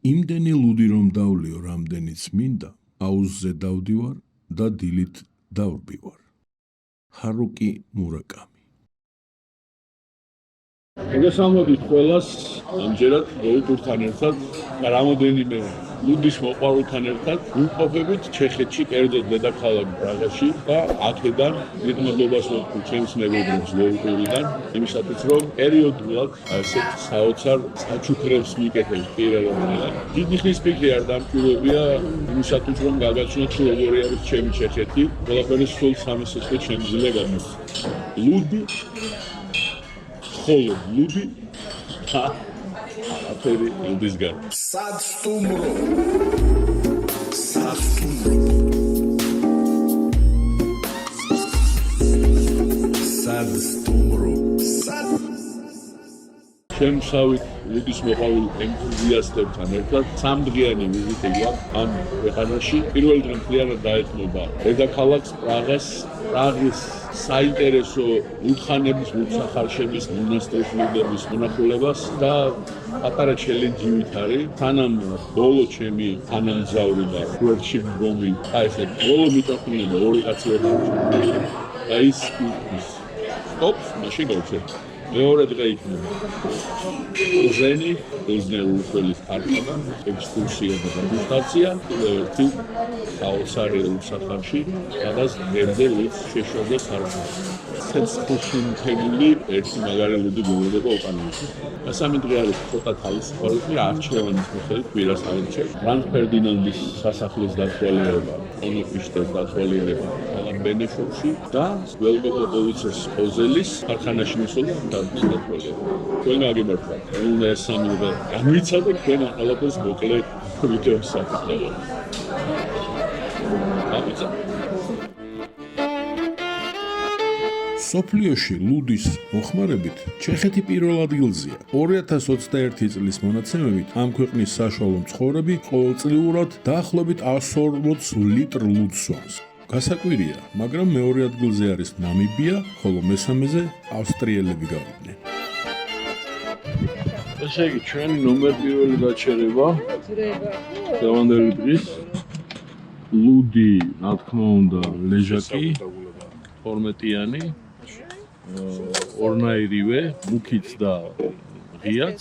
იმდენი ლუდი რომ დავლიო რამდენიც მინდა, აუზზე დავდივარ და დილით დავრბივარ. ჰარუკი მურაკამი. მოგესალმებით ყველას, ამჯერად გოგურთან ერთად და რამოდენიმე ლუდის მოყვარულთან ერთად ვიმყოფებით ჩეხეთში, კერძოდ დედაქალაქ პრაღაში და აქედან მიღმადობას ვეთქვი ჩემს მეგობრებს ლოუყურიდან, იმისათვის რომ პერიოდულად ასეთ საოცარ საჩუქრებს მიკეთებ პიროვნულად. დიდი ხნის ფიქრი არ დამჭირებია იმისათვის რომ გაგაცნოთ თუ როგორი არის ჩემი ჩეხეთი, ყველაფერი სულ სამესწრაფოდ შემიძლია გამოსცეს. ლუდი ხოლო ლუდი აფერი ლუდისგან. Sadstумро. შემსავით ლუდის მოყავილ ენთუზიასტებთან ერთად სამდღიანი ვიზიტი გვაქვს ამ ქვეყანაში. პირველ დღე მთლიანად დაეთმობა დედაქალაქს პრაღას, პრაღის საინტერესო ლუდხანების, ლუდსახარშების, მონასტრების მონახულებას და პატარა ჩელენჯი ვითარი. თანამ ბოლო ჩემი თანამგზავრი და გვერდში მდგომი, ესე ბოლო მიტოქნება ორი კაცი ვერ დავჭირდა. ის სტოპ, მაშინ გავცეთ. მეორე დღე იქნება უზენი, უზნეულწოლის ქარხანა, ექსკურსია და დეგუსტაცია, ერთი საოცარი ლუდსახარში, სადაც გერდელიც შეშოდეს ხარჯი. ცეცხლშინთებული ერთი მაგარი ლუდი გულდება უკანონო. მესამე დღე არის ცოტა თავისუფალი არჩევანის მიხედვით კვირას არჩევ. ფრანც ფერდინანდის სასახლის დათვალიერება, კონოფიშტეს დათვალიერება ქალაქ ბენეშოვში და ველგოპოლიცეს ოზელის ქარხანაში მისვლა დათვალიერება. თქვენ გაგიმართლეთ. უნდა ეს სამი დღე განვიცადოთ თქვენ ყველაფერს მოკლე ვიდეოს საფუძველზე. სოფლიოში ლუდის მოხმარებით ჩეხეთი პირველ ადგილზეა. 2021 წლის მონაცემებით ამ ქვეყნის საშუალო მცხოვრები ყოველწლიურად დაახლოებით 140 ლიტრ ლუდს სვამს. გასაკვირია, მაგრამ მეორე ადგილზე არის ნამიბია, ხოლო მესამეზე ავსტრიელები გავიდნენ. ესე იგი, ჩვენი ნომერ პირველი გაჩერება დღევანდელი დღის ლუდი, რა თქმა უნდა, ლეჟაკი 12-იანი, ორნაირივე, მუქიც და ღიაც.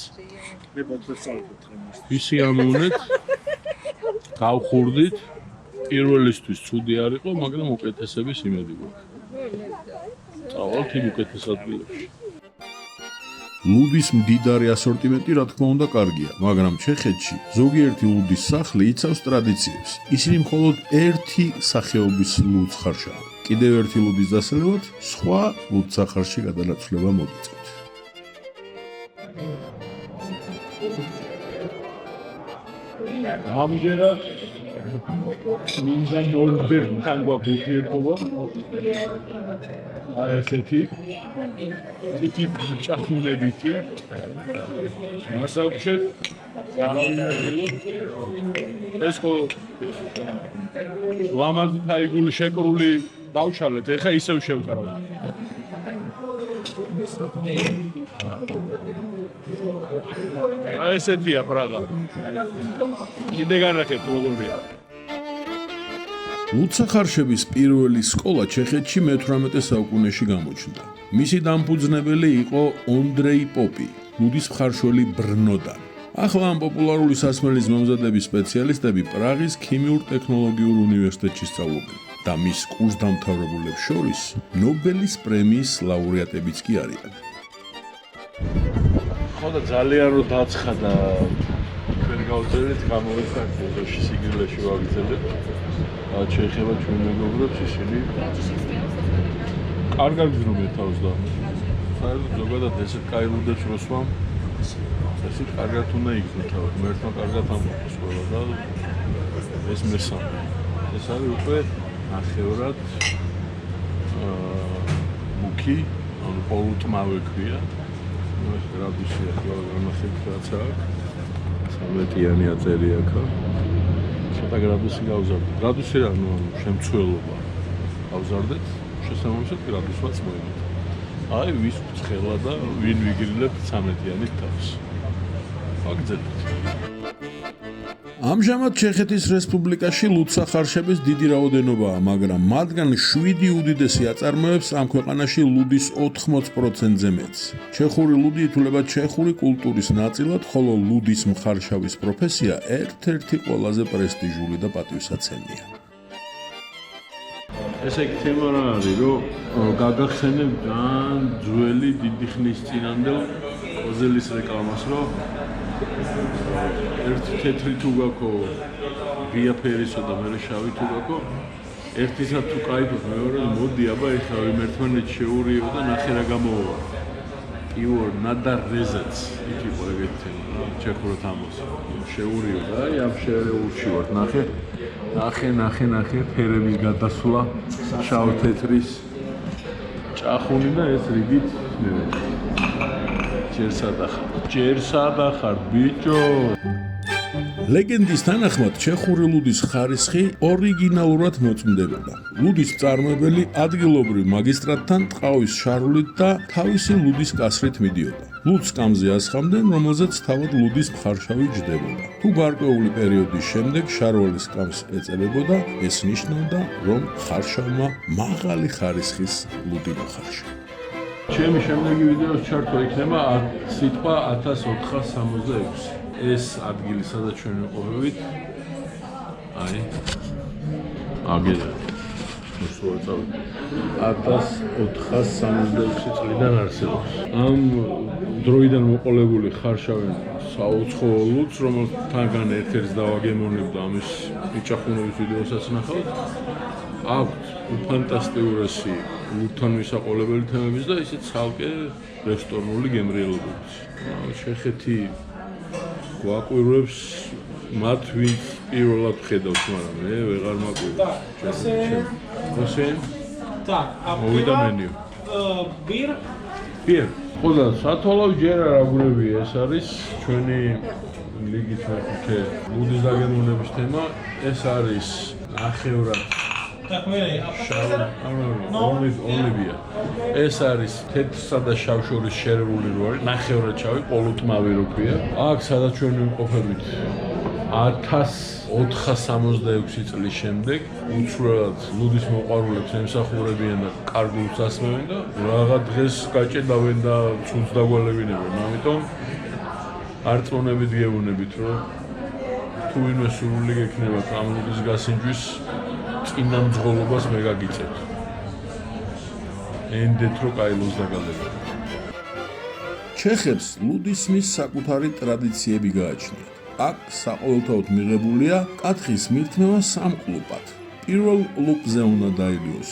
ისი ამოვნეთ, გავხურდით. პირველისთვის ცუდი არ იყო, მაგრამ უკეთესების იმედი გვაქვს. წავალთ იმ უკეთეს ადგილებში. ლუდის მდიდარი ასორტიმენტი რა თქმა უნდა კარგია, მაგრამ ჩეხეთში ზოგიერთი ლუდის სახლი იცავს ტრადიციებს. ისინი მხოლოდ ერთი სახეობის ლუდს ხარშავენ. კიდევ ერთი ლუდის დასალევად სხვა ლუდსახარში გადანაცვლება მოგიწევთ. ამჯერად მინდა ნორბერტთან გვაქვს ურთიერთობა. ესეთი ჭახუნებითი მასაუბრეთ ეს ხო ლამაზი თაიგული შეკრული დავშალეთ, ეხა ისევ შევკარავთ. ესეთია პრაღა. კიდე განახეთ როგორია. ლუდსახარშების პირველი სკოლა ჩეხეთში მე-18 საუკუნეში გამოჩნდა. მისი დამფუძნებელი იყო ონდრეი პოპი, ლუდის მხარშველი ბრნოდან. ახლა ამ პოპულარული სასმელის მომზადების სპეციალისტები პრაღის ქიმიურ-ტექნოლოგიურ უნივერსიტეტში სწავლობენ და მის კურსდამთავრებულებს შორის ნობელის პრემიის ლაურეატებიც კი არიან. ხო და ძალიან რო დაცხადა ჩვენ გავწერეთ გამოვიხართ ეზოში სიგილეში ვაგრძელებ. შეეხება ჩვენ მეგობრებს ისინი კარგად გზნობენ თავს და საერთოდ ზოგადად ესეთ კაი ლუდებს რო სვამ ესე კარგად უნდა იგზნო თავს. მერთმა კარგად ამბობს ყველა და ეს მესამე. ეს არის უკვე ნახევრად მუქი, ანუ პოლუტმავე ქვია. ეს გრადუსია ყველა განახებით რაც აქვს. 13-იანი აწერი აქვს. ცოტა გრადუსი გავზარდეთ. გრადუსი რა, ნუ შემცველობა. გავზარდეთ, შესაბამისად გრადუსვაც მოიმეთ. აი, ვის ცხელა და ვინ ვიგრილებ 13-იანით თავს. აგძელით. ამჟამად ჩეხეთის რესპუბლიკაში ლუდსახარშების დიდი რაოდენობაა, მაგრამ მათგან 7 უდიდესი აწარმოებს ამ ქვეყანაში ლუდის 80%-ზე მეტს. ჩეხური ლუდი ითვლება ჩეხური კულტურის ნაწილად, ხოლო ლუდის მხარშავის პროფესია ერთ-ერთი ყველაზე პრესტიჟული და პატივსაცემია. ესე იგი თემა რა არის, რომ გაგახსენებ ძალიან ძველი დიდი ხნის წინანდელ ოზელის რეკლამას, რომ ერთი თეთრი თუ გაქო, ღია ფერისო და მერე შავი თუ გაქო, ერთისა თუ кайფობ, მეორე მოდი აბა ეხლა იმ ერთმანეთს შეურიო და ნახე რა გამოვა. იორ ნადარ რეზაც იქ იყო ეგეთი თემა, ჩეხურად ამბობს. შეურიო და აი ამ შეურჩი ვარ, ნახე ფერების გადასვლა, შავ თეთრის ჭახუნი და ეს რიგით ჯერსადახარ ბიჭო. ლეგენდის თანახმად ჩეხური ლუდის ხარისხი ორიგინალურად მოწმდებოდა. ლუდის მწარმოებელი ადგილობრივ მაგისტრატთან ტყავის შარვლით და თავისი ლუდის კასრით მიდიოდა. ლუდს კამზე ასხამდნენ, რომელზეც თავად ლუდის მხარშავი ჯდებოდა. თუ გარკვეული პერიოდის შემდეგ შარვალის კამს ეწებებოდა, ეს ნიშნავდა, რომ ხარშავმა მაღალი ხარისხის ლუდი მოხარშა. ჩემი შემდეგი ვიდეოს ჩართვა იქნება სიტყვა 1466. ეს ადგილი სადაც ჩვენ ვიყოფებით. აი. აგერა. მოსულა წავედი. 1466 წლიდან არსებობს. ამ დროიდან მოყოლებული ხარშავენ საუცხოო ლუდს, რომელთაგან ერთ-ერთს დავაგემოვნებდა ამის მიჭახუნების ვიდეოსაც ნახავთ. აქვთ ფანტასტიკური ლუდთან მისაყოლებელი თემების და ისეთ ცალკე რესტორნული გემრიელობებით. ჩეხეთი გვაკვირვებს მათ ვინც პირველად ხედავს, მაგრამ მე ვეღარ მაკვირვებ. Prosim? Так, а მოვიდა მენიუ. бир? ბიერ. ხოდა სათვალავ ჯერ არ აგურები ეს არის ჩვენი ლიგის მეხუთე ლუდის დაგემოვნების თემა. ეს არის ნახევრად Так, მე ოლივია. ეს არის თეთრსა და შავ შორის შერეული რო არის, ნახევრად შავი, პოლუტმავი რო ქვია. აქ სადაც ჩვენ ვიმყოფებით 1466 წლის შემდეგ უცვლელად ლუდის მოყვარულებს ემსახურებიან და კარგულს ასმევენ და რაღა დღეს გაჭედავენ და ცუდს დაგვალევინებენ. ამიტომ არწმუნებით გეუბნებით, რომ თუ ვინმე სურვილი გექნება ამ ლუდის გასინჯვის წინა მძღოლობას მე გაგიწევთ. ენდეთ რო კაილოს დაგალებენ. ჩეხებს ლუდისმის საკუთარი ტრადიციები გააჩნიათ. აქ საყოველთაოდ მიღებულია კათხის მირთმევა სამყლუპად. პირველ ლუპზე უნდა დაილიოს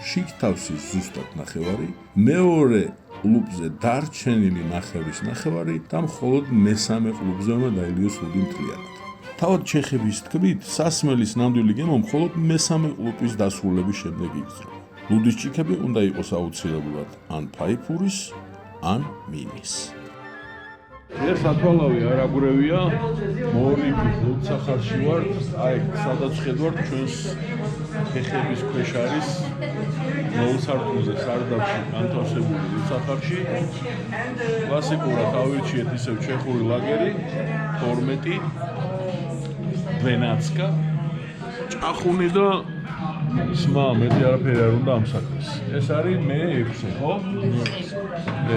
შიგთავსის ზუსტად ნახევარი, მეორე ლუპზე დარჩენილი ნახევრის ნახევარი და მხოლოდ მესამე ლუპზე უნდა დაილიოს ლუდი მთლიანად. თავად ჩეხების თქმით, სასმელის ნამდვილი გემო მხოლოდ მესამე ლუპის დასრულების შემდეგ იგრძნობა. ლუდის ჭიქები უნდა იყოს აუცილებლად ან ფაიფურის, ან მინის. ეს სათვალავი არ აგურევია, მოვარდნით ლუდსახარში ვარ, აი სადაც ხედავთ ჩვენს ფეხების ქვეშ არის ნოუსარტულზე სარდაფში განთავსებული ლუდსახარში. კლასიკურად ავირჩიეთ ისევ ჩეხური ლაგერი 12 ვენაცკა ჭახუნი და ისმა მეტი არაფერი არ უნდა ამ საქმეს. ეს არის მე 6, ხო? მე 6.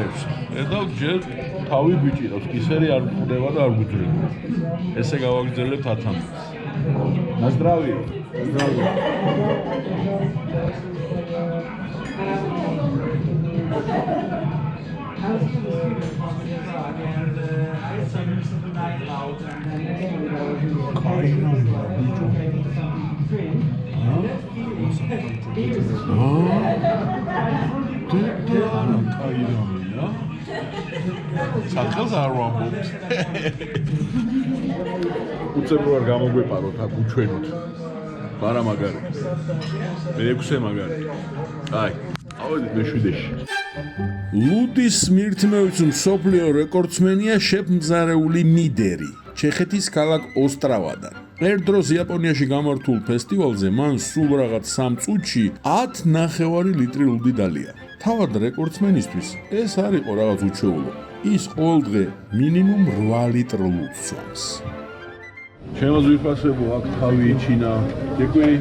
ედავ ჯერ თავი ბიჭირავს, ისერი არ მყდება და არ გუძრება. ესე გავაგრძელებთ 10-ამდე. На здравие. Здравия. საწყელს არ ვამბობთ. უცებ რო არ გამოგვეპაროთ აქ უჩვენოთ. არა მაგარი. მე-6 მაგარი. აი, ავედით მე-7-ში. ლუდის მირთმევის მსოფლიო რეკორდსმენია შეფმზარეული მიდერი, ჩეხეთის ქალაქ ოსტრავადან. ერთ დროს იაპონიაში გამართულ ფესტივალზე მან სულ რაღაც 3 წუთში 10.5 ლიტრი ლუდი დალია. თავად რეკორდსმენისთვის ეს არ იყო რაღაც უჩვეულო. ის ყოველ დღე მინიმუმ 8 ლიტრ ლუდს სვამს. ჩემო ძვირფასებო, აქ თავი იჩინა. გეკვირი?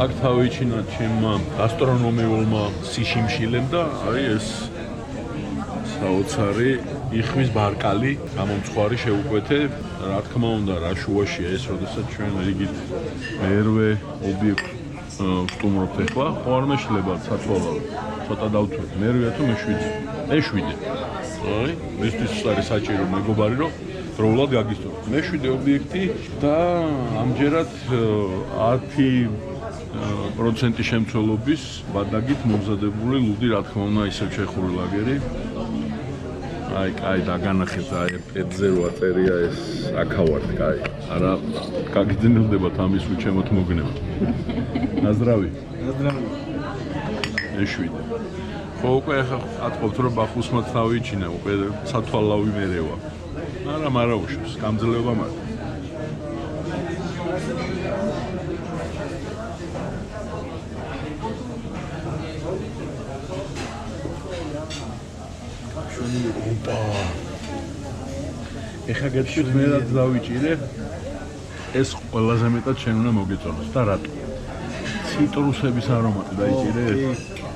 აქ თავი იჩინა ჩემმა გასტრონომიულმა სიშიმშილემ და არის ეს საოცარი იხვის ბარკალი, გამომწვარი შეუკვეთე. რა თქმა უნდა, რა შუაშია ეს, როდესაც ჩვენ რიგით მერვე ობიექტს ვსტუმრობთ ახლა. ხო არ მეშლება საწოლავ. ცოტა დავთვალე. მერვეა თუ მეშვიდე? მეშვიდე. აი, მისთვის არის საჭირო მეგობარი, რომ დროულად გაგისწოროთ. მეშვიდე ობიექტი და ამჯერად 10% შემცველობის ბადაგით მომზადებული ლუდი, რა თქმა უნდა, ისევ ჩეხური ლაგერი. აი, კაი, დაგანახეთ, აი, პედზე რო აწერია ეს აქავართ, კაი. არა, გაგიძნებდებათ ამის უჩემოთ მოგნება. ნაზრავი. ნაზრავი. მეშვიდე. ხო, უკვე ახლა ატყობთ, რომ ბახუსმაც თავი იჩინა, უკვე სათვალავი მერევა. არა, მარაუშავს, გამძლეობა მაქვს. ოპა. ეხლა გეტყვით მე რაც დავიჭირე, ეს ყველაზე მეტად შენ უნდა მოგეწონოს და რატო? ციტრუსების არომატი დაიჭირე?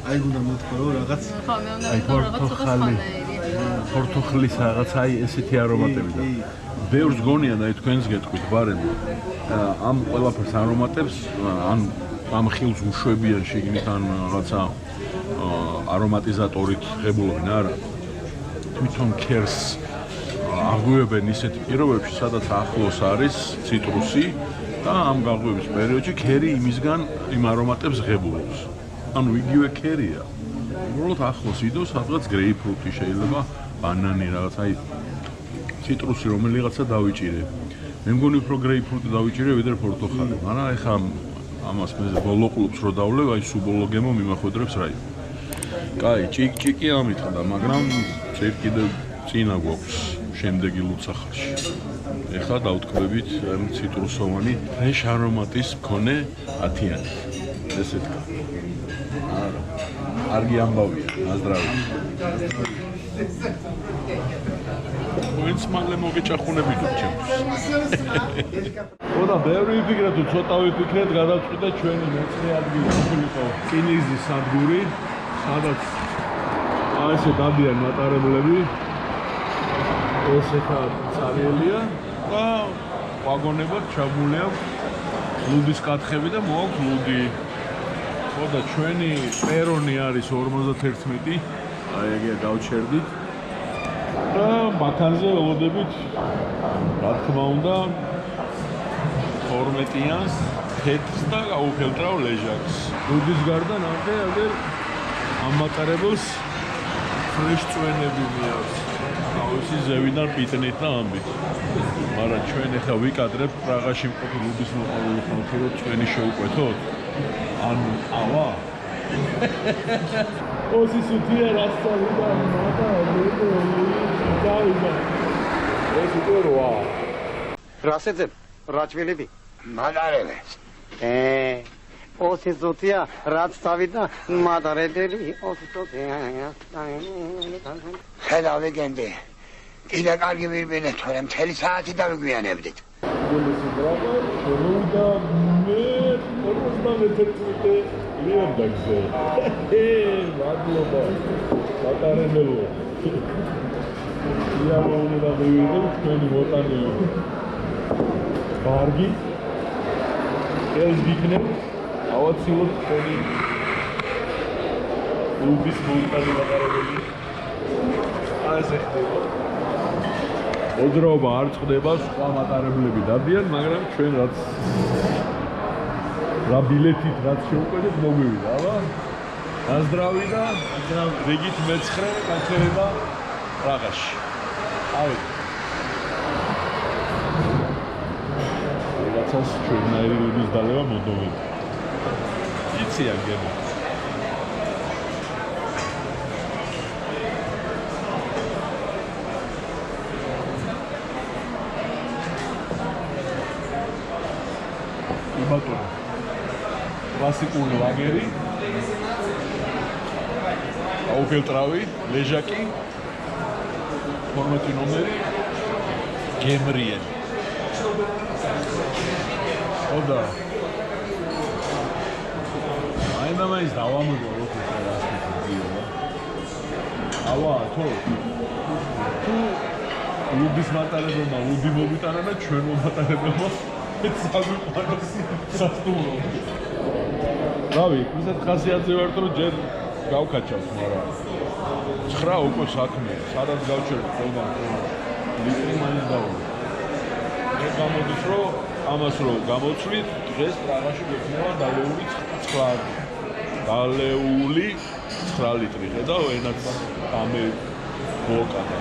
აი გუნდა მეთქვა რომ რაღაც ხო, მე უნდა რომ რაღაც ცოტა სხვანაირია. პორტოხლის რაღაც აი ესეთი არომატები და ბევრს გონია და თქვენს გეტყვით ბარემ ამ ყველაფერს არომატებს ან ამ ხილს უშვებიან შიგნით ან რაღაცა არომატიზატორით ღებულობენ არა თვითონ ქერს აღვივებენ ისეთ პირობებში სადაც ახლოს არის ციტრუსი და ამ გაღვივის პერიოდში ქერი იმისგან იმ არომატებს ღებულობს ანუ იგივე ქერია უბრალოდ ახლოს იდოს სადღაც გრეიპფრუტი შეიძლება ბანანი რაღაც აი ციტრუსი რომელიღაცა დავიჭირე მე მგონი უფრო გრეიპფრუტი დავიჭირე ვიდრე პორტოხალი მაგრამ ეხლა ამას მე ბოლოყლობს რო დავლევ აი სულ ბოლო გემო მიმახვედრებს რაი კაი ჭიკ-ჭიკი ამიტყდა მაგრამ წერ კიდევ წინა გვაქვს შემდეგი ლუცახარში ეხლა დავტკბებით ციტრუსოვანი ფრეშ არომატის მქონე ათიანი ესეთ არა კარგი ამბავია ნაზდრავი ვინც მალე მოგეჭახუნებით ჩემთვის ოდა ბევრი ვიფიქრე თუ ცოტა ვიფიქრეთ გადავწყვიტე ჩვენი მეცხრე ადგილი იყო კინიზის სადგური სადაც აი ესე დადიან მატარებლები ეს ეხა წარიელია და ვაგონებად ჩაბმული აქვს ლუდის კათხები და მოაქვს ლუდი ოდა ჩვენი პერონი არის 51 აი ეგია გავჩერდით და ბაქანზე ველოდებით რა თქმა უნდა 12-იანს თეთრს და გაუფელტრავ ლეჟაკს ლუდის გარდა ნახე აგერ ამ მატარებელს ფრეშ წვენები მიაქვს თავისი ზევიდან პიტნით და ამბით მაგრამ ჩვენ ახლა ვიკადრებთ პრაღაში მყოფი ლუდის მოყოლული ხალხი რომ წვენი შევუკვეთოთ ან ავა ოსი სუთია რასწავლიდა მატა დავიდა ეს უყურვა რასეძებ რაჭველები მადარებელს ოსი სუთია რაც დავიდა მადარებელი ოსი სუთია ხედავ ლეგენდი კიდე კარგი ვირბინეთ თორემ მთელი საათი დავიგვიანებდით გულისი ბრavo შემოვიდა მე 51 ლიანდაგზე მადლობა მატარებელო იამოვნე და მივიღე თქვენი მოტანილი ბარგი ეს ვიქნებ ავაცილოთ თქვენი უბის მოტანი მატარებელი აი ეს ხდება ოდრობა არ წდება, სხვა მატარებლები დადიან, მაგრამ ჩვენ რაც რა ბილეთით რაც შევკვეთეთ მოგვივიდა, აბა. ნაზდრავი და რიგით მე-9 გაჩერება პრაღაში. ავით. რაღაცას ჩვენნაირი ლუდის დალევა მოდოვები. იციან გემო. ბატონო კლასიკური ლაგერი აუფელტრავი ლეჟაკი 12 ნომერი გემრიელი ოდა მაინც დავამოწო როგორ ხარ ავა თუ ლუდის მატარებელმა ლუდი მომიტანა და ჩვენ მომატარებელმა საგვიყვანოს სასტუმრო. რავი, ისეთ ხასიათზე ვარ, რომ ჯერ გავკაჩავს, მაგრამ 9 უკვე საქმეა, სადაც გავჩერდი ყველგან ლიტრი მაინც დავუვარ. მე გამოდის, რომ ამას რო გამოცვლით, დღეს პრაღაში გვექნება დალეული 9 დალეული 9 ლიტრი. ხედავ, ენაც ამე მოკანა.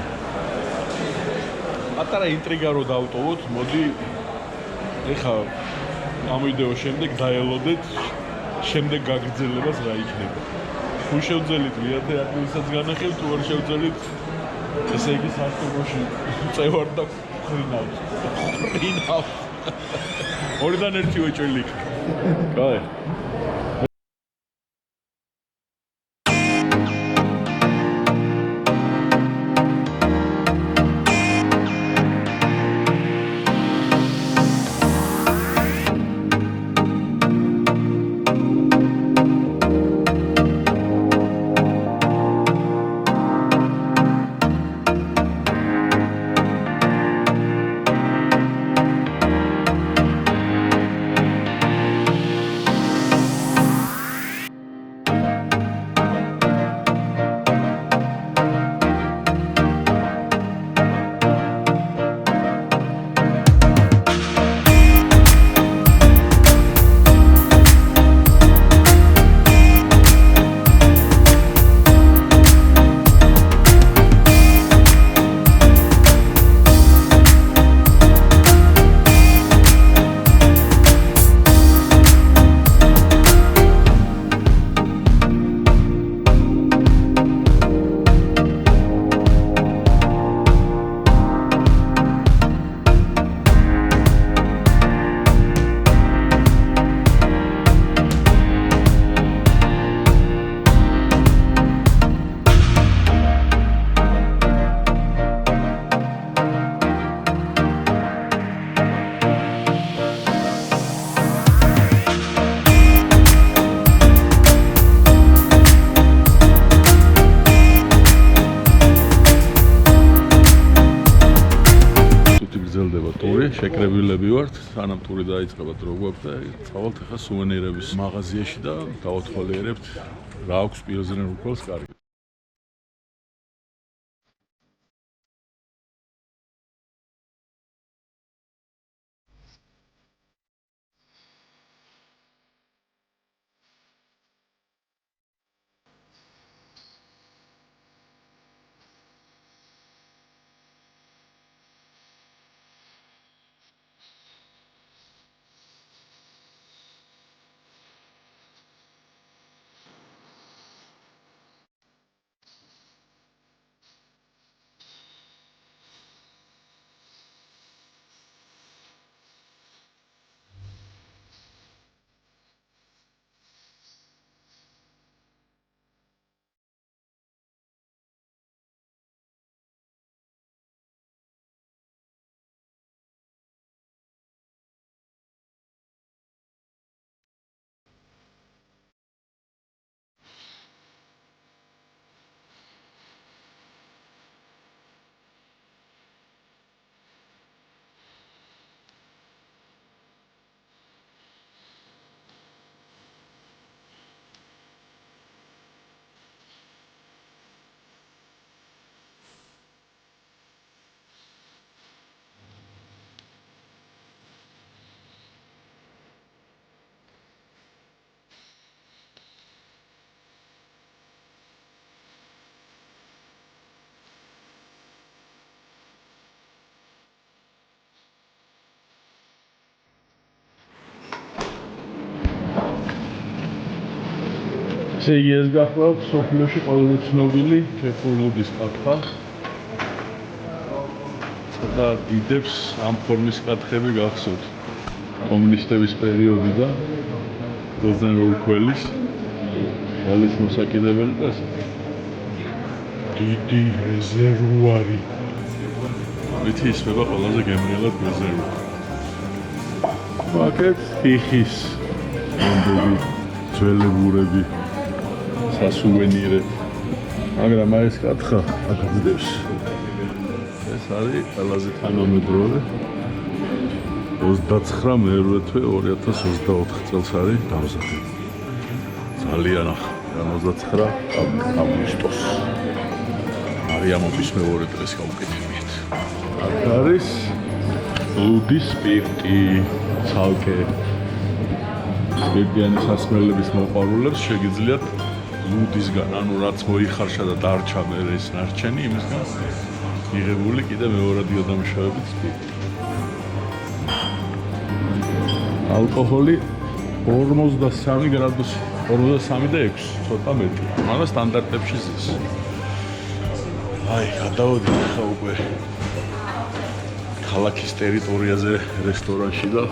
ატარა ინტრიგა რო დავტოვოთ, მოდი ეხა ამ ვიდეოს შემდეგ დაელოდეთ შემდეგ გაგრძელებას რა იქნება. თუ შევძელით ვიათერაპიუსაც განახევთ, თუ არ შევძელით, ესე იგი სასტუმროში წევარ და ხრინავთ. ორიდან ერთი ვეჭველი იქ. კაი. შეკრებილები ვართ, სანამ ტური დაიწყება დრო გვაქვს და წავალთ ახლა სუვენირების მაღაზიაში და გავათვალიერებთ რა აქვს პილზნერ უკოლს კარგი. ესე იგი ეს გახლავთ სოფლიოში ყველაზე ცნობილი ჩეხური კათხა და დიდებს ამ ფორმის კათხები გახსოვთ კომუნისტების პერიოდიდან როზენ როლქველის ძალის მოსაკიდებელი და დიდი რეზერვუარი ვითი ისმება ყველაზე გემრიელად რეზერვუარი აქეთ თიხის მომდები, ძველებურები, სასუვენირე. მაგრამ აი ეს კათხა აგრძდებს. ეს არის ყველაზე თანამედროვე 29 მე-8 თვე 2024 წელს არის დამზადებული. ძალიან ახალი 29 აგვისტოს. არიამობის მეორე დღეს გავუკეთებიათ. აქ არის ლუდის სპირტი, ცალკე. სპირტიანი სასმელების მოყვარულებს შეგიძლიათ ლუდისგან, ანუ რაც მოიხარშა და დარჩა მე ეს ნარჩენი, იმისგან მიღებული კიდე მეორადი დამშავებით სპირტი. ალკოჰოლი 43 გრადუსი, 43 და 6, ცოტა მეტი. მაგრამ სტანდარტებში ზის. აი, გადავედი ხა უკვე ქალაქის ტერიტორიაზე რესტორანში და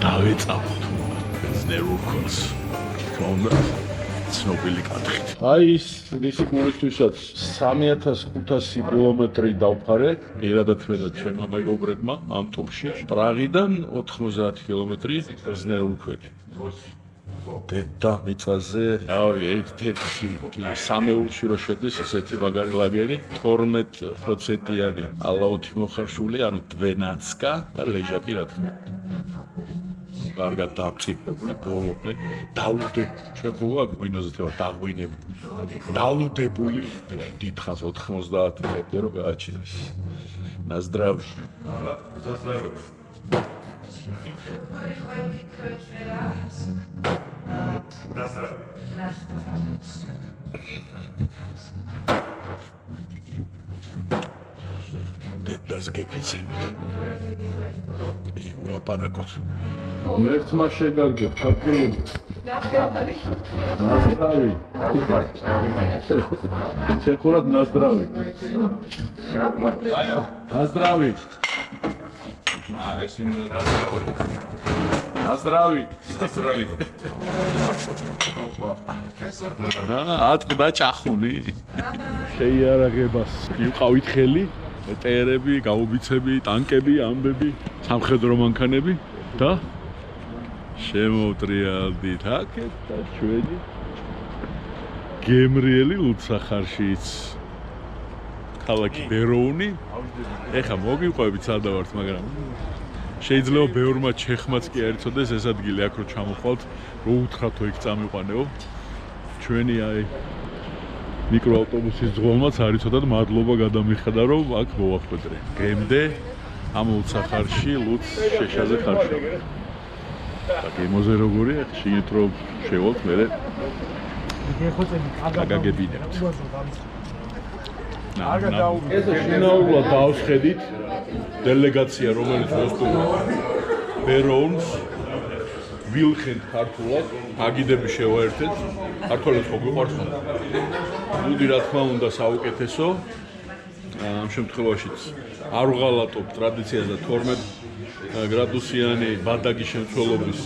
დავეწამოთ ზნეულ ქონს. თქონდა ცნობილი კათხით. აი ის რისკურისთვისაც 3500 კილომეტრი დავფარე, პირადად მე და ჩემმა მეგობრებმა ამ ტურში. პრაღიდან 90 კილომეტრი ზნეულქვეთი. დედამიწაზე, რავი, ერთ-ერთი სამეულში რო შედის ესეთი მაგარი ლაგერი, 12%-იანი ალაუთი მოხარშული, ანუ დვენაცკა და ლეჟაკი რა თქმა უნდა. კარგად დამწიფებული ბოლომდე დალუდებული შეფულა გვინოზე დაღვინებული დალუდებული დიდხანს 90 მეტრი რო გააჩინეს на здравие Das გეკიცე. ვაპარაკოთ. ერთმა შეგარგებ, ხარკულები. ნასტრავი. შეხურად ნასტრავი. ნასტრავი. ნასტრავი. ატყდა ჭახული. შეიარაღებას. იყავით ხელი. ეტერები, გაუბიცები, ტანკები, ამბები, სამხედრო მანქანები და შემოვტრიალდით აქეთ და ჩვენი გემრიელი ლუდსახარშიც ქალაქი ბეროუნი. ეხა მოგიყვებით სადა ვართ, მაგრამ შეიძლება ბევრმა ჩეხმაც კი არ იცოდეს ეს ადგილი აქ რო ჩამოხვალთ, რო უთხრათო იქ წამიყვანეო. ჩვენი აი მიკროავტობუსის ძღოლმაც არ იცოდათ მადლობა გადამიხადა რომ აქ მოვახვედრე. გემდე ამ ლუდსახარში ლუდს შეშაზე ხარშავ. და გემოზე როგორი ახ შეგით რომ შევალთ მე აგაგებინებთ. ეს შინაურად დავსხედით დელეგაცია რომელიც მოსწონდა ბეროუნს ვილხენთ ქართულად, აგიდები შევაერთეთ, ქართველებს მოგვიყვარს ხომ. ლუდი რა თქმა უნდა საუკეთესო. ამ შემთხვევაშიც არ ვღალატობ ტრადიციას და 12 გრადუსიანი ბადაგი შემცველობის.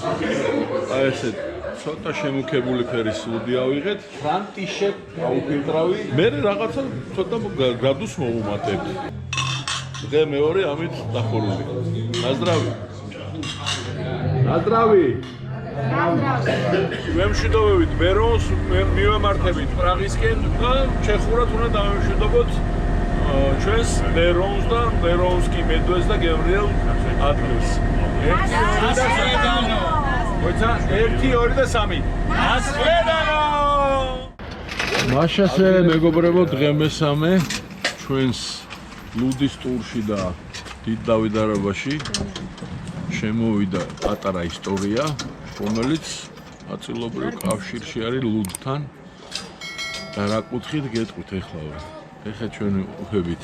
აი ესე ცოტა შემუქებული ფერის ლუდი ავიღეთ, ფრანტიშე აუფილტრავი. მე რაღაცა ცოტა გრადუს მოვუმატებთ. დღე მეორე ამით დახურული. ნაზდრავი. ნაზდრავი. მემშვიდობებით ბერონს მივემართებით პრაღისკენ და ჩეხურად უნდა დავემშვიდობოთ ჩვენს ბერონს და ბერონსკი მედვეს და გემრიელ ადგილს. 1 2 3 ასხლედანო! მაშასე მეგობრებო დღე მესამე ჩვენს ლუდის ტურში და დიდ დავიდარებაში შემოვიდა პატარა ისტორია, რომელიც აწილობრივ კავშირში არის ლუდთან. და რა კუთხით გეტყვით ეხლა? ეხლა ჩვენ ვუხებით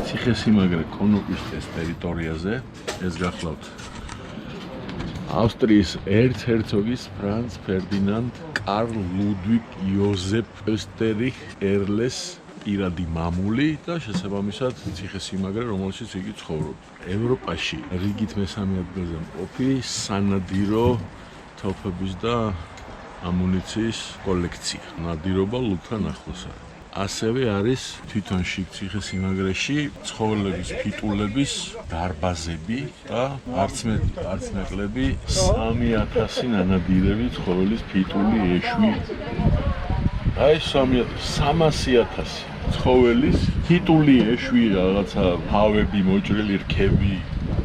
ციხესიმაგრე კონოკისტეს ტერიტორიაზე, ეს გახლავთ ავსტრიის ერცჰერცოგის ფრანც ფერდინანდ კარლ ლუდვიგ იოზეფ ოსტერიხ ერლეს პირადი მამული და შესაბამისად ციხესიმაგრე, რომელშიც იგი ცხოვრობდა. ევროპაში რიგით მესამე ადგილზე მყოფი სანადირო თოფების და ამუნიციის კოლექცია. ნადირობა ლუდთან ახლოს არის. ასევე არის თვითონ შიგ ციხესიმაგრეში ცხოველების ფიტულების დარბაზები და არც მეკლები 3000 ნანადირები ცხოველის ფიტული ეშვი. აი 300,000 ცხოველის ფიტული ეშვი რაღაცა თავები მოჭრილი რქები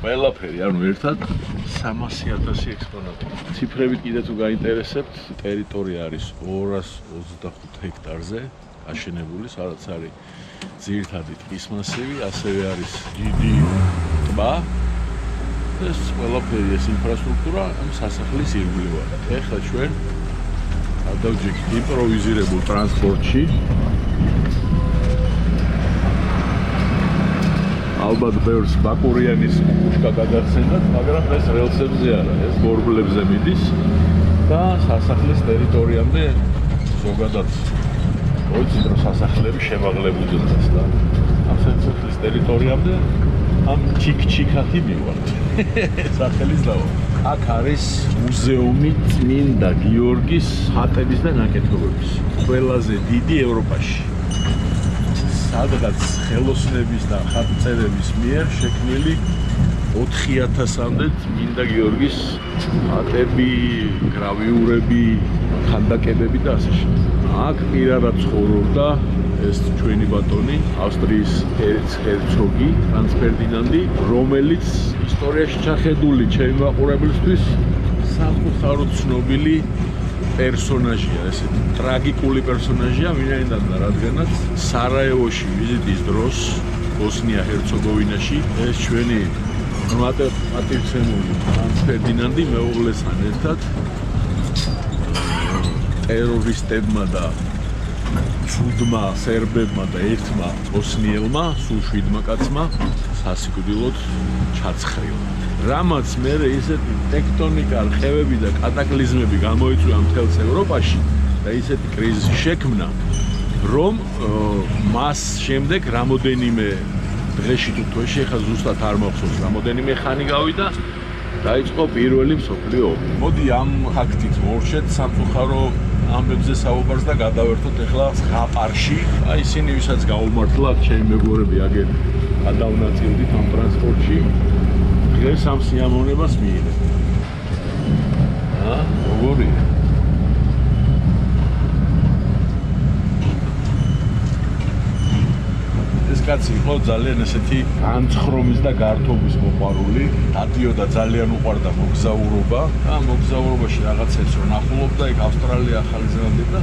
ყველაფერი ანუ ერთად 300,000 ექსპონატი. ციფრებით კიდე თუ გაინტერესებთ, ტერიტორია არის 225 ჰექტარზე აშენებული, სადაც არის ძირითადი ტყის მასივი, ასევე არის დიდი ტბა. ეს ყველაფერი ეს ინფრასტრუქტურა ამ სასახლის ირგვლივ არის. ეხლა ჩვენ გადავჯექით იმპროვიზირებულ ტრანსპორტში. ალბათ ბევრს ბაკურიანის კუშკა გადახსენდათ, მაგრამ ეს რელსებზე არა, ეს ბორბლებზე მიდის და სასახლის ტერიტორიამდე ზოგადად მოიცით რომ სასახლეები შემაღლებულიას და ამ სასახლის ტერიტორიამდე ამ ჩიქჩიქათი მივარ. სახელის დავა. აქ არის მუზეუმი წმინდა გიორგის ხატების და ნაკეთობების. ყველაზე დიდი ევროპაში. სადღაც ხელოსნების და ხატწერების მიერ შექმნილი 4000-მდე წმინდა გიორგის ხატები, გრავიურები, ხანდაკებები და ასე შემდეგ. აქ პირადად ცხოვრობდა ეს ჩვენი ბატონი, ავსტრიის ერცჰერცოგი ფრანც ფერდინანდი, რომელიც ისტორიაში ჩახედული ჩემი მაყურებლისთვის სამწუხაროდ ცნობილი პერსონაჟია, ესეთი ტრაგიკული პერსონაჟია, ვინაიდან რადგანაც სარაევოში ვიზიტის დროს ბოსნია-ჰერცეგოვინაში ეს ჩვენი პატივცემული ფრანც ფერდინანდი მეუღლესთან ერთად ტერორისტებმა და ცუდმა სერბებმა და ერთმა ბოსნიელმა, სულ 7 კაცმა სასიკვდილოდ ჩაცხრილა. რამაც მერე ისეთი ტექტონიკა, რხევები და კატაკლიზმები გამოიწვია მთელს ევროპაში და ისეთი კრიზისი შექმნა, რომ მას შემდეგ რამოდენიმე დღეში თუ თვეში, ახლა ზუსტად არ მახსოვს, რამოდენიმე ხანი გავიდა დაიწყო პირველი მსოფლიო ომი. მოდი ამ ფაქტით მოვშეთ სამწუხარო ამბებზე საუბარს და გადავერთოთ ახლა ზღაპარში. აი ისინი ვისაც გაუმართლა, ჩემი მეგობრები აგერ გადავნაწილდით ამ ტრანსპორტში. დღეს ამ სიამოვნებას მიიღეთ. როგორია? ეს კაცი იყო ძალიან ესეთი განცხრომის და გართობის მოყვარული. დადიოდა ძალიან უყვარდა მოგზაურობა და მოგზაურობაში რაღაცებს რო ნახულობდა, იქ ავსტრალია, ახალი ზელანდია და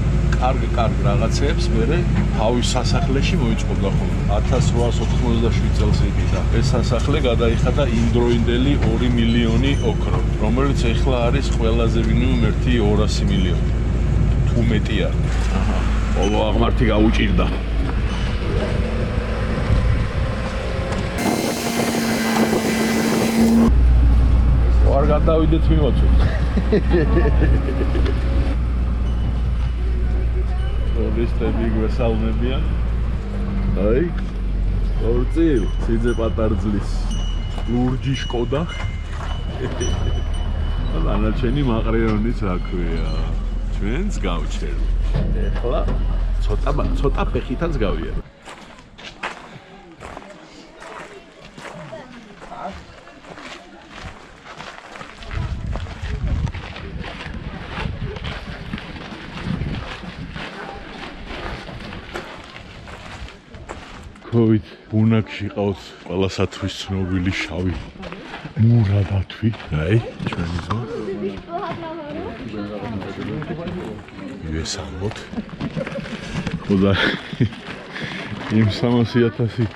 კარგ რაღაცებს მერე თავის სასახლეში მოიწყობდა ხოლმე. 1897 წელს იყიდა. ეს სასახლე გადაიხადა იმდროინდელი 2 მილიონი ოქრო, რომელიც ეხლა არის ყველაზე მინიმუმ 1,200 მილიონი. თუ მეტი არ. ყოველ აღმართი გაუჭირდა. არ გადავიდეთ მიმოწვით. ტურისტები გვესალმებიან. აი, ორწილ, სიძე პატარძლის ლურჯი შკოდა. ანაჩენი მაყრიონიც აქვეა. ჩვენც გავჩერდით. ეხლა ცოტა ფეხითაც გავიარე. COVID ბუნაგში ყავს ყველასათვის ცნობილი შავი მურადათვი. აი, ჩვენი ზო. ვესალმოთ. ხოდა იმ 300,000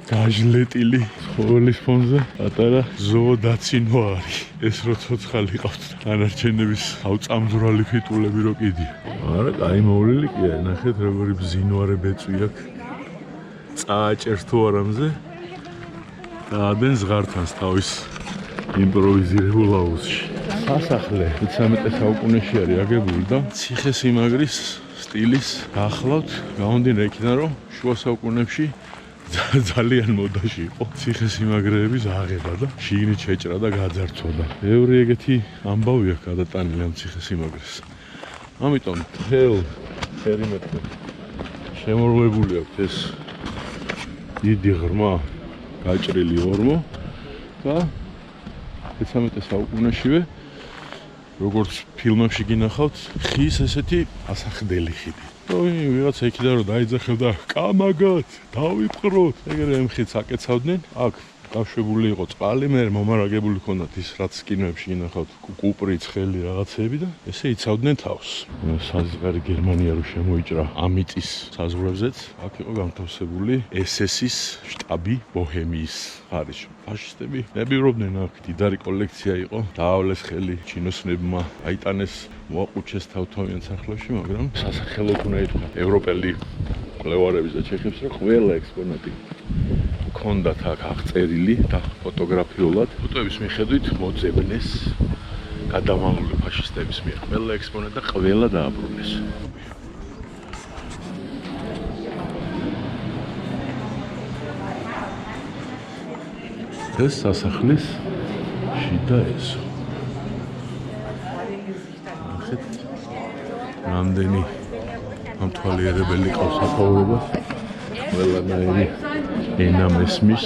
გაჟლეტილი ცხოველის ფონზე პატარა ზოოდაცინო არის. ეს რო ცოცხალი ყავთ, დანარჩენების ავწამძვრალი ფიტულები რო კიდია. არა, კაი მოვლილი კია, ნახეთ როგორი ბზინვარე ბეწვი აქვს. წააჭერს თუ არამზე და ადენ ზღართანს თავის იმპროვიზირებულ აუზში. სასახლე 13 საუკუნეში არის აგებული და ციხესიმაგრის სტილის ახლავთ. გამომდინარე იქიდან, რომ შუა საუკუნეებში ძალიან მოდაში იყო ციხესიმაგრეების აღება და შიგნით შეჭრა და გაძარცვოდა. ბევრი ეგეთი ამბავი აქვს გადატანილი ამ ციხესიმაგრეს. ამიტომ მთელ პერიმეტრი შემოვლებული აქვს ეს დიდი ღრმა გაჭრილი ორმო და 13 საუკუნეშივე როგორც ფილმებში გინახავთ, ხის ესეთი ასახდელი ხიდი. ვიღაცა იქიდან რომ დაიძახებდა კამაგად, დავიპყროთ. ეგრე ამ ხიდს აკეცავდნენ. აქ დაშვებული იყო წყალი, მე მომარაგებული ჰქონდათ ის რაც კინოებში გინახავთ, კუპრი, ცხელი რაღაცეები და ესე იცავდნენ თავს. საზღვარი გერმანია რო შემოიჭრა ამიტის საზღვრებზეც, აქ იყო განთავსებული SS-ის შტაბი ბოჰემიის ხარისში. ფაშისტები ნებივრობდნენ აქ, დიდარი კოლექცია იყო, დაავლეს ხელი ჩინოსნებმა, აიტანეს მოაყუჩეს თავთავიან სახლებში, მაგრამ სასახელოდ უნდა ითქვა ევროპელი მკვლევარების და ჩეხებს, რომ ყველა ექსპონატი ჰქონდათ აქ აღწერილი და ფოტოგრაფიულად. ფოტოების მიხედვით მოძებნეს გადამალული ფაშისტების მიერ ყველა ექსპონატი და ყველა დააბრუნეს. ეს სასახლის შიდა ეზო. ნახეთ, რამდენი ამთვალიერებელი ყავს საფაურობას. ყველანაირი ენა მესმის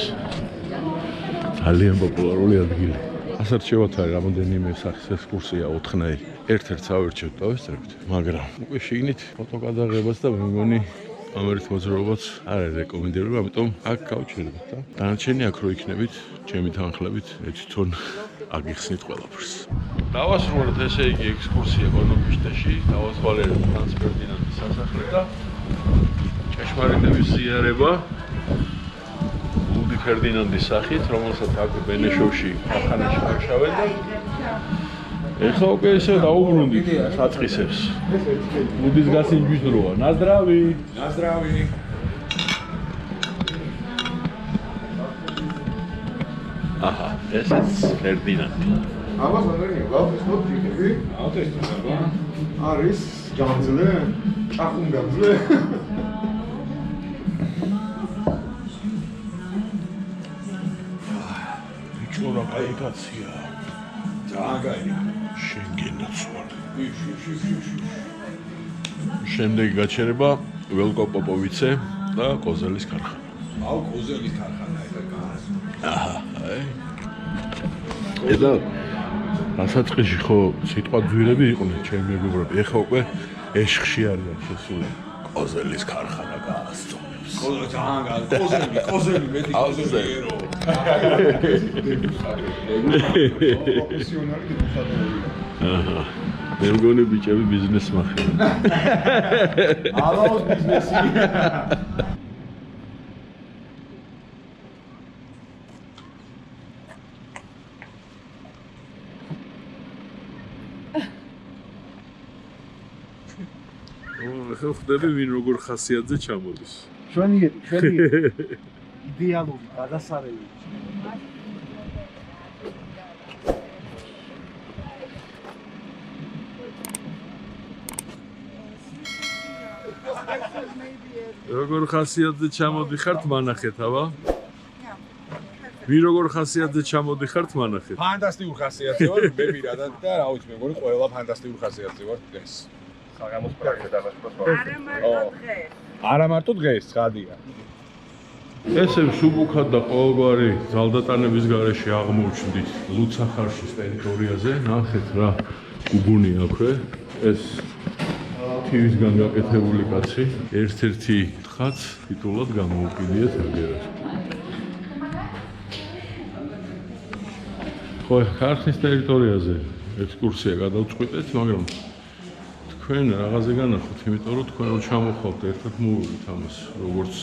ძალიან პოპულარული ადგილი. ასარჩევათ არის რამოდენიმე სახის ექსკურსია 4-ნაირი. ერთ-ერთ ავირჩევთ დავესწრებით, მაგრამ უკვე შიგნით ფოტოკადაღებას და მე მგონი ამერით მოძრაობაც არ არის რეკომენდებული, ამიტომ აქ გავჩერდით და დანარჩენი აქ რო იქნებით, ჩემი თანხლებით, მე თვითონ აგიხსნით ყველაფერს. დავასრულოთ ესე იგი ექსკურსია ბონოპიშტეში, დავასვალერეთ ფრანც ფერდინანდის სასახლე და ჭეშმარიტების ზიარება ლუდი ფერდინანდის სახით, რომელსაც აქ ბენეშოვში ახანაში აღშავენ და ეხლა უკვე ესე დაუბრუნდით საწყისებს. ლუდის გასინჯვის დროა. ნაზდრავი. ნაზდრავი. აჰა, ესეც ფერდინანდი. ამას ვარენია, გავხსნოთ იქები. ავტესტება. არის ჯანძლე, ჭახუნგანძლე. ბიჭო რა კაი კაცია. ძალიან კაია. შენგენაც ვარ. შემდეგი გაჩერება ველკო პოპოვიცე და კოზელის ქარხანა. აუ კოზელის ქარხანა ეს კაც. აჰა, აი. ედა ასაწყისში ხო სიტყვა ძვირები იყვნენ ჩემი მეგობრები. ეხლა უკვე ეშხში არის შესული. კოზელის ქარხანა გაასწორებს. კოზელი მეტი კოზელიერო. პროფესიონალი დეპუტატები. აჰა. მე მგონი ბიჭები ბიზნესს მახიან. ალაოს ბიზნესი. ხო ხდები ვინ როგორ ხასიათზე ჩამოდის. ჩვენი იდეალური გადასარევი. როგორ ხასიათზე ჩამოდიხართ მანახეთ, აბა? ვინ როგორ ხასიათზე ჩამოდიხართ მანახეთ? ფანტასტიკური ხასიათზე ვარ, მე პირადად და რა ვიცი, მე მგონი ყველა ფანტასტიკური ხასიათზე ვარ დღეს. საგამოს პრაქტიკა დაგასწროს. არა მარტო დღეს, ცხადია. ესე მსუბუქად და ყოველგვარი ძალდატანების გარეშე აღმოჩნდით ლუცახარშის ტერიტორიაზე. ნახეთ რა გუგუნი აქვე. ეს თივისგან გაკეთებული კაცი. ერთ-ერთი თხაც თითულად გამოუყიდიეთ ეგერად. ხო, ქარხნის ტერიტორიაზე ექსკურსია გადავწყვიტეთ, მაგრამ თქვენ რაღაცე განახოთ, იმიტომ რომ თქვენ რო ჩამოხვალთ ერთად მოვიდეთ ამას, როგორც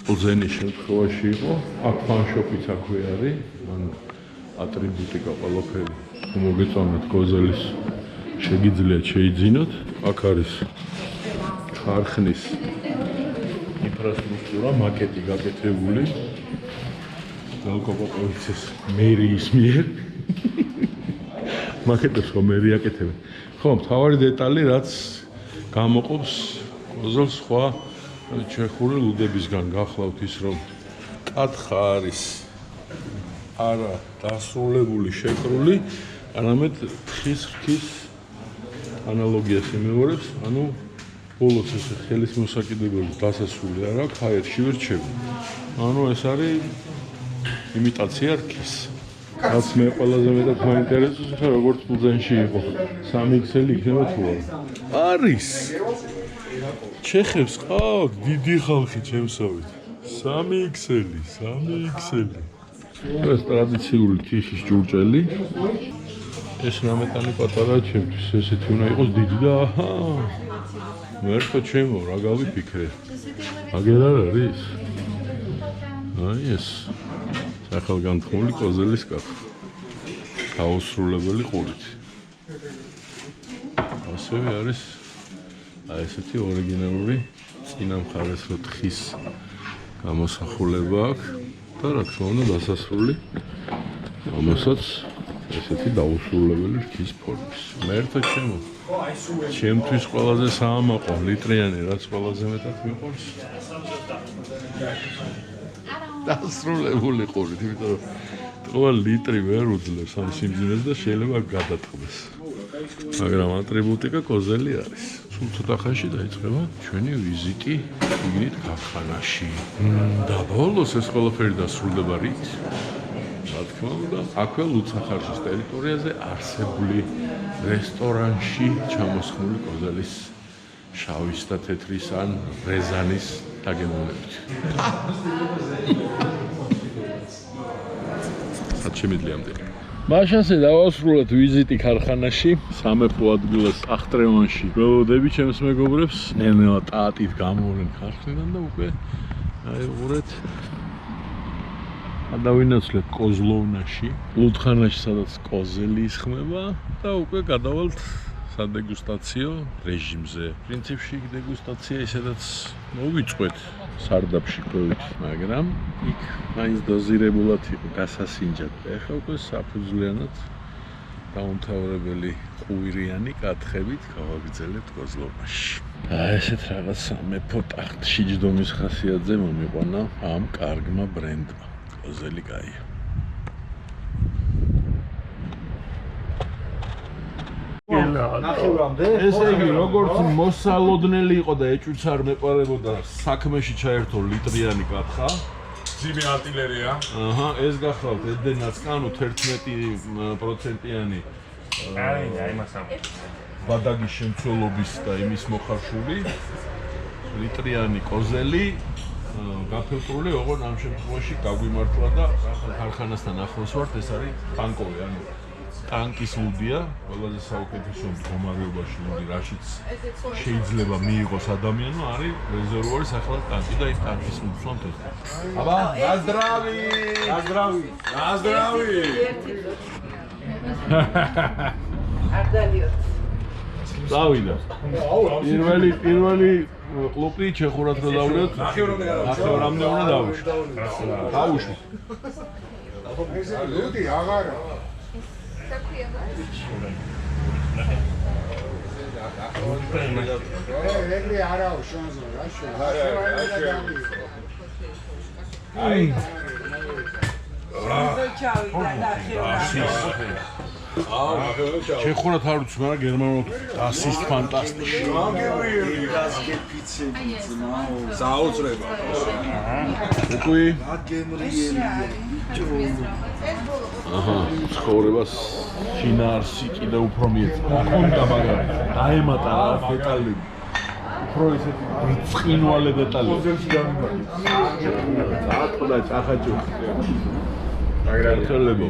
პლზენის შემთხვევაში იყო, აქ ფანშოპიც აქვე არის, ან ატრიბუტიკა ყველაფერი. მოგეწონათ კოზელის შეგიძლიათ შეიძინოთ. აქ არის ქარხნის ინფრასტრუქტურა, მაკეტი გაკეთებული. ველკო პოპოვიცის მერიის მიერ. მაკეტებს ხო მერი აკეთებენ. ხო, მთავარი დეტალი, რაც გამოყოფს კოზელს სხვა ჩეხური ლუდებისგან გახლავთ ის, რომ კათხა არის არა დასრულებული, შეკრული, არამედ ხის რქის ანალოგიას იმეორებს, ანუ ბოლოს ეს ხელის მოსაკიდებელი დასასრული არ აქვს, ჰაერში ვერ რჩები. ანუ ეს არის იმიტაცია რქის. რაც მე ყველაზე მეტად მაინტერესებს, ხა როგორც პუზენში იყო. 3XL იქნება თუ არა? არის. ჩეხებს ყავთ დიდი ხალხი ჩემსავით. 3XL. ეს ტრადიციული თიშის ჭურჭელი. ეს რამეტანი პატარა ჩემთვის, ესეთი უნდა იყოს დიდი და აჰა. მერტო ჩემო, რა გავიფიქრე? აგერ არ არის? აი ეს სახელგანთქმული კოზელის კაფე. გაუსრულებელი ყურით. ასევე არის აი ესეთი ორიგინალური წინა მხარეს რო თხის გამოსახულება აქვს და რა თქმა უნდა დასასრული, რომელსაც ესეთი დაუსრულებელი რქის ფორმის. მერტო ჩემო, ჩემთვის ყველაზე საამაყო ლიტრიანი, რაც ყველაზე მეტად მიყვარს. დასრულებული ყურით, იმიტომ რომ ყოველ ლიტრი ვერ უძლებს ამ სიმძიმეს და შეიძლება გადატყდეს. მაგრამ ატრიბუტიკა კოზელი არის. სულ ცოტა ხანში დაიწყება ჩვენი ვიზიტი იგნით ქარხანაში. და ბოლოს ეს ყველაფერი დასრულდება რით? რა თქმა უნდა, აქვე ლუცახარშის ტერიტორიაზე არსებული რესტორანში ჩამოსხმული კოზელის შავის და თეთრის ან რეზანის დაგემოვნებით. შემიძლიამდე. მაშასე დავასრულოთ ვიზიტი ქარხანაში, სამეფო ადგილას ახტრევანში. ველოდები ჩემს მეგობრებს, ნელ-ნელა ტაატით გამოვარენ ქარხნიდან და უკვე აიღურეთ. გადავინაცვლეთ კოზლოვნაში, ლუდხანაში, სადაც კოზელი ისხმება და უკვე გადავალთ სადეგუსტაციო რეჟიმზე. პრინციპში დეგუსტაცია ისედაც მოვიწყვეთ სარდაფში ყვევით, მაგრამ იქ მაინც დოზირებულად იყო გასასინჯად. ეხლა უკვე საფუძვლიანად დაუმთავრებელი ყვირიანი კათხებით გავაგრძელებთ კოზლოვნაში. ესეთ რაღაც სამეფო ტახტში ჯდომის ხასიათზე მომიყვანა ამ კარგმა ბრენდმა. კოზელი კაია. ესე იგი, როგორც მოსალოდნელი იყო და ეჭვიც არ მეპარებოდა საქმეში ჩაერთოლიტრიანი კათხა. ძიმე არტილერია. აჰა, ეს გახლავთ ედენაც კანუ 11%-იანი. აი მასა. ბადაგის შემცველობის და იმის მოხარშულილიტრიანი კოზელი გაფილტრული, ოღონდ ამ შემთხვევაში გაგვიმართლა და ქარხანასთან ახლოს ვართ, ეს არის ტანკოვი, ანუ ტანკის ლუდია, ყველაზე საუკეთესო მდგომარეობაში ლუდი, რაშიც შეიძლება მიიღოს ადამიანო, არის რეზერვუარის ახლა ტანკი და იმ ტანკის ლუდს ვამთ ეხლა. აბა, ნაზდრავი! არ დალიოთ. დავიდა. პირველი კლუბი ჩეხურად რო დავლიოთ, ნახევრამდე უნდა დავუშვი. დავუშვი. ლუდი აღარა. ეგრე არაო შანსო რა აი. ჩეხურად არ ვიცი, მაგრამ გერმანულად დასის ფანტასტიკი. საოცრება. უკვე აჰა, ცხოვრებას შინაარსი კიდე უფრო მიეწოდა. ხონდა, მაგრამ დაემატა რა დეტალები. უფრო ესეთი ბრწყინვალე დეტალები. წაატყდა წახაჭო. მაგრამ ხელებო.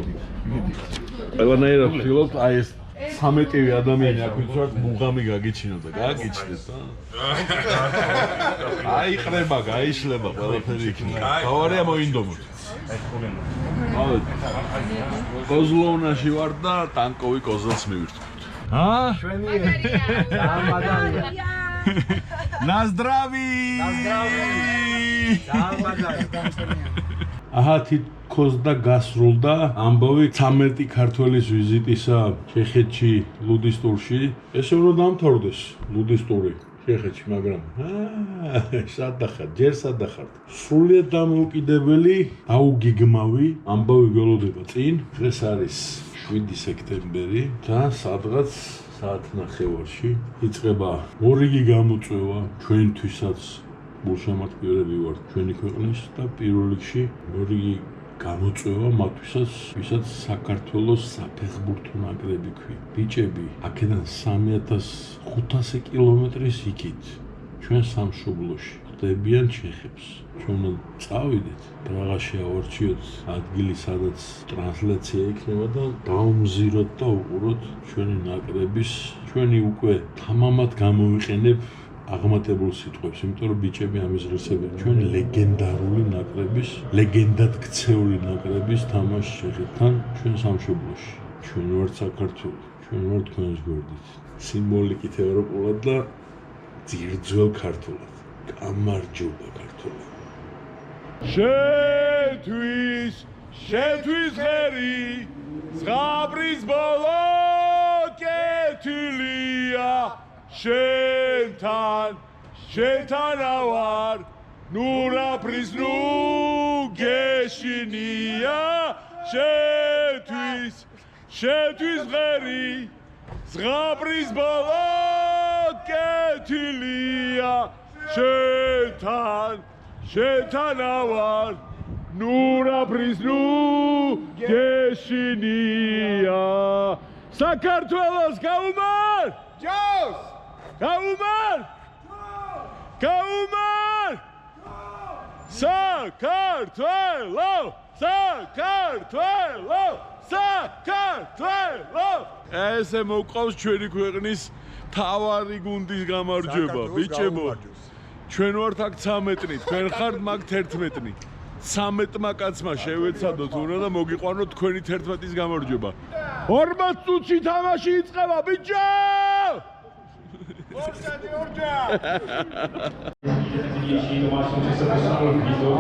ყველანაირად ვთვლობთ, აი ეს 13 ადამიანი აქ ვიწვართ, ბუღამი გაგიჩინოთ და გაგიჩნდეთ და აიყრება, გაიშლება ყველაფერი იქნება. გავარია მოინდომოთ. კოზლოვნაში ვარ და ტანკოვი კოზელს მივირთვით. ნაზდრავი! აჰა, თითქოს და გასრულდა ამბავი 13 ქართველის ვიზიტისა ჩეხეთში ლუდის ტურში. ესე რომ დამთავრდეს ლუდის ტური ჩეხეთში, მაგრამ სადახარ, ჯერ სადახარ. სრულიად დამოუკიდებელი, აუგიგმავი ამბავი ველოდება წინ. დღეს არის 7 სექტემბერი და სადღაც საათნახევარში იწყება ორიგი გამოწვევა ჩვენთვისაც გულშემატკივრები ვართ ჩვენი ქვეყნის და პირველ რიგში ორიგი გამოწვევა მათთვისაც, ვისაც საქართველოს საფეხბურთო ნაკრები ქვია. ბიჭები, აქედან 3500 კილომეტრის იქით ჩვენ სამშობლოში ხდებიან ჩეხებს. ჩვენ წავიდეთ, პრაღაში შევარჩიოთ ადგილი, სადაც ტრანსლაცია იქნება და დავმზიროთ და უყუროთ ჩვენი ნაკრების, ჩვენი უკვე თამამად გამოვიყენებ აღმატებულ სიტყვებს, იმიტომ რომ ბიჭები ამის ღირსებია. ჩვენ ლეგენდარული ნაკრების, ლეგენდად ქცეული ნაკრების თამაშს შეხებთან ჩვენ სამშობლოში. ჩვენ ვართ საქართველო, ჩვენ ვართ თქვენს გვერდით. სიმბოლიკით ევროპულად და ძირძველ ქართულად. გამარჯობა ქართული. შენთვის ღერი ზღაპრის ბოლო კეთილია შენთან ავარ ნურაფრის ნუ გეშინია შენთვის ღერი ზღაპრის ბოლო კეთილია შენთან ავარ ნურაფრის ნუ გეშინია საქართველოს გაუმარ ჯოს! გაუმარ საქართველო ესე მოყავს ჩვენი ქვეყნის თავარი გუნდის გამარჯვება ბიჭებო ჩვენ ვართ აქ 13 თქვენ ხართ მაგ 11 13-მა კაცმა შევეცადოთ უნდა და მოგიყვანოთ თქვენი 11-ის გამარჯვება 40 წუთში თამაში იწყება ბიჭო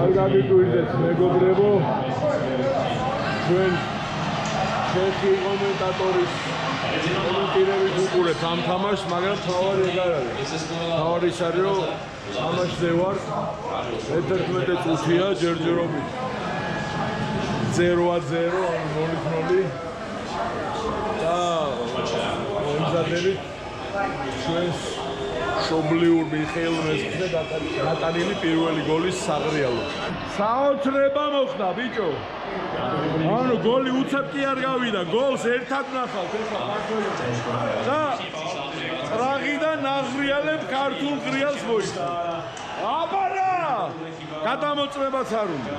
არ გაგიკვირდეთ მეგობრებო ჩვენ ჩეხი კომენტატორის კომენტირებით უყურეთ ამ თამაშს მაგრამ თავარი ეგ არ არის თავარი ის არის რომ თამაშზე ვარ 11 წუთია ჯერჯერობით 0-0 0-0 და მომზადებით ჩვენს შობლიურ მიხეილ მესხზე გატანილი პირველი გოლის საღრიალო. საოცრება მოხდა ბიჭო. ანუ გოლი უცებ კი არ გავიდა, გოლს ერთად ნახავთ ეხლა მართლაც. და პრაღიდან ნაღრიალებ ქართულ გრიალს მოიხდა. აბარა! გადამოწმებაც არ უნდა.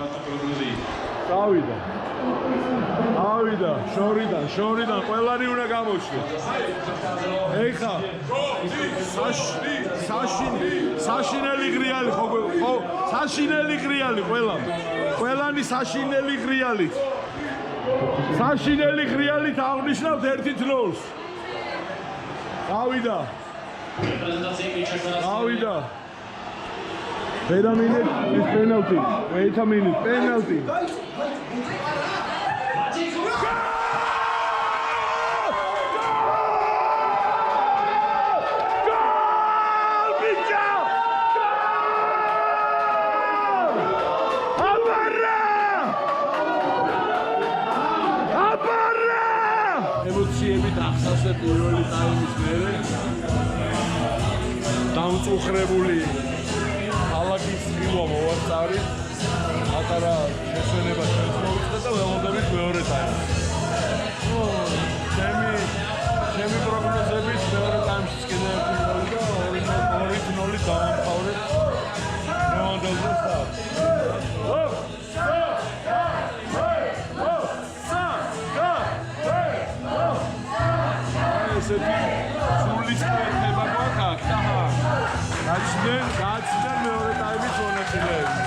ავიდა შორიდან ყველანი უნდა გამოჩნდეს. ეხა საშინელი გრიალი ხო საშინელი გრიალი ყველანი საშინელი გრიალით აღნიშნავთ 1-0-ს. გავიდა პენალტი პენალტი ემოციებით ახსავსე პირველი ტაიმის მერე დამწუხრებული ქალაქის ხილვა მოვასწავლით ატარა შესვენება შემოუწყდა და ველოდებით მეორე ტაიმს ჩემი პროგნოზებით მეორე ტაიმში კიდევ ერთი გოლი და 2-0 დავამთავრეთ ნოანდელზე ესეთი სულის კვერხება გვაქვს და გაჩნდნენ მეორე ტაიმის მონაწილეები.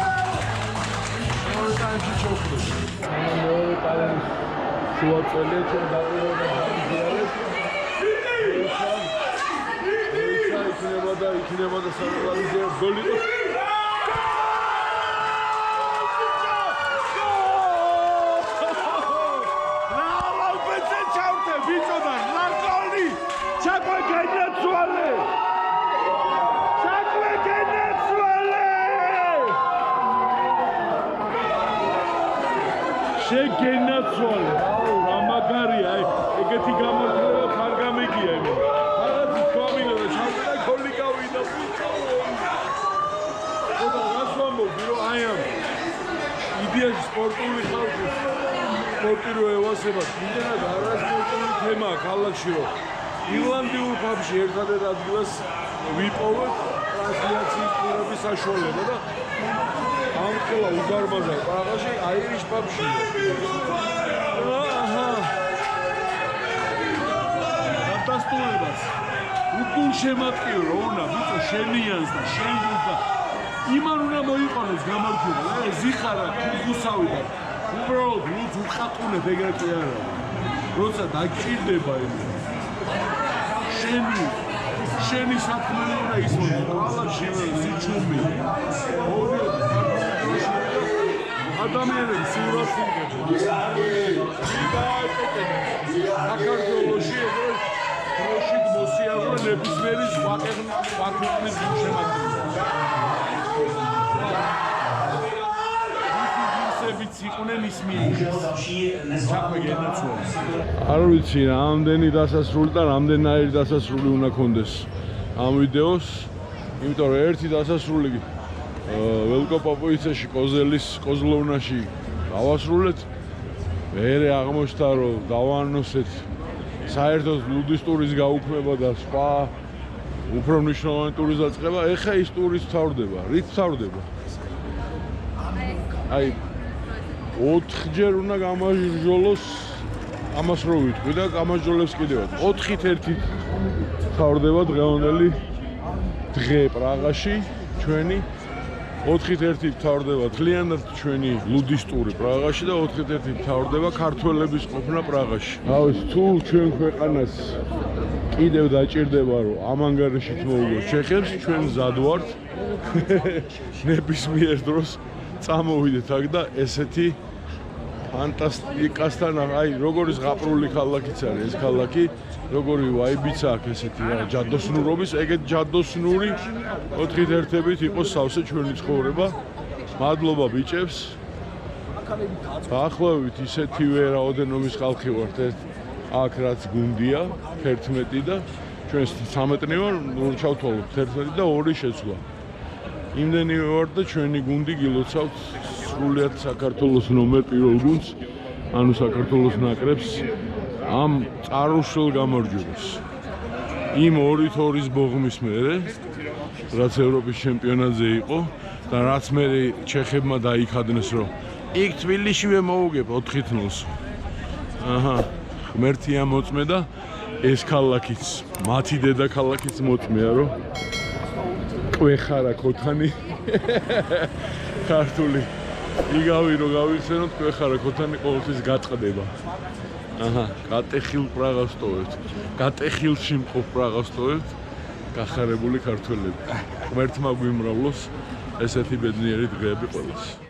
მეორე ტაიმში ჩოხდით. მეორე ტაიმის შუა წელია ჩვენ დაყურებთ. იქნება და საკმაოდ გოლი იყო. შეგენაცვალე. აუ რა მაგარია, ეგეთი გამარჯვება ხარ გამიგია იმენ. იდეაში სპორტული ხალხი სპორტი რო ევასება, იმდენად არასპორტული თემაა ქალაქში, რომ ირლანდიურ პაბში ერთადერთ ადგილას ვიპოვეთ ტრანსლაციის პირობის საშუალება და ამ ყველა უზარმაზარ პრაღაში აირიშ პაბში. დადასტურებას უკულ შემატკივრო უნდა ბიჭო შენიანს და შენგულს და იმან უნდა მოიყონოს გამარჯვება ზიხარა გუსავი და უბრალოდ ლუც უხატუნებ ეგრეთე არა როცა დაგჭირდება იმი შენი საქმე უნდა ისმოდა ქალაქში სიჩუმი ადამიანები სურათს იღებენ საქართველოში პროშით მოსიარულე ნებისმიერი სხვა ქვეყნის შემადგენლობა იყვნენ ის მიიღეს საქმე განაცვალეს არ ვიცი რამდენი დასასრული და რამდენაირი დასასრული უნდა კონდეს ამ ვიდეოს იმიტომ რომ ერთი დასასრული ველკოპოპოიცეში კოზლოვნაში დავასრულეთ მერე აღმოჩნდა რომ დავანოსეთ საერთოდ ლუდის ტურის გაუქმება და სხვა უფრო მნიშვნელოვანი ტურის დაწყება ეხა ის ტურის თავდება რით თავდება აი 4-ჯერ უნდა გამარჯვოს ამას რო ვიტყვი და გამარჯვებს კიდევაც 4-ით ერთი თავდება დღევანდელი დღე პრაღაში ჩვენი 4-ით ერთი თავდება თლიანად ჩვენი ლუდის ტური პრაღაში და 4-ით ერთი თავდება ქართველების ყოფნა პრაღაში. ავი თუ ჩვენ ქვეყანას კიდევ დაჭირდება რომ ამ ანგარიშით მოუგოს ჩეხებს ჩვენ მზად ვართ ნებისმიერ დროს წამოვიდეთ აქ და ესეთი ფანტასტიკასთან აი როგორი ზღაპრული ქალაქიც არის ეს ქალაქი როგორი ვაიბიც აქვს ესეთი რა ჯადოსნურობის ეგეთ ჯადოსნური 4-ით ერთებით იყოს სავსე ჩვენი ცხოვრება მადლობა ბიჭებს დაახლოებით ისეთივე რაოდენობის ხალხი ვართ აქ რაც გუნდია 11 და ჩვენ 13 ვარ ჩავთვალოთ 11 და 2 შეცვლა იმდენივე ვარ და ჩვენი გუნდი გილოცავთ სრულიად საქართველოს ნომერ პირველ გუნდს ანუ საქართველოს ნაკრებს ამ წარუშულ გამარჯვებას იმ 2-2-ის ბოღმის მერე რაც ევროპის ჩემპიონატზე იყო და რაც მე ჩეხებმა დაიქადნეს რომ იქ თბილისშივე მოუგებ 4-0-ს აჰა ღმერთია მოწმე და ეს ქალაქიც მათი დედაქალაქიც მოწმეა რომ ყვეხარა ქოთანი ქართული იგავი რო გავიხსენოთ ყვეხარა ქოთანი ყოველთვის გაწყდება აჰა გატეხილ პრაღას ტოვებთ გატეხილში მყოფ პრაღას ტოვებთ გახარებული ქართველები ღმერთმა გვიმრავლოს ესეთი ბედნიერი დღეები ყველას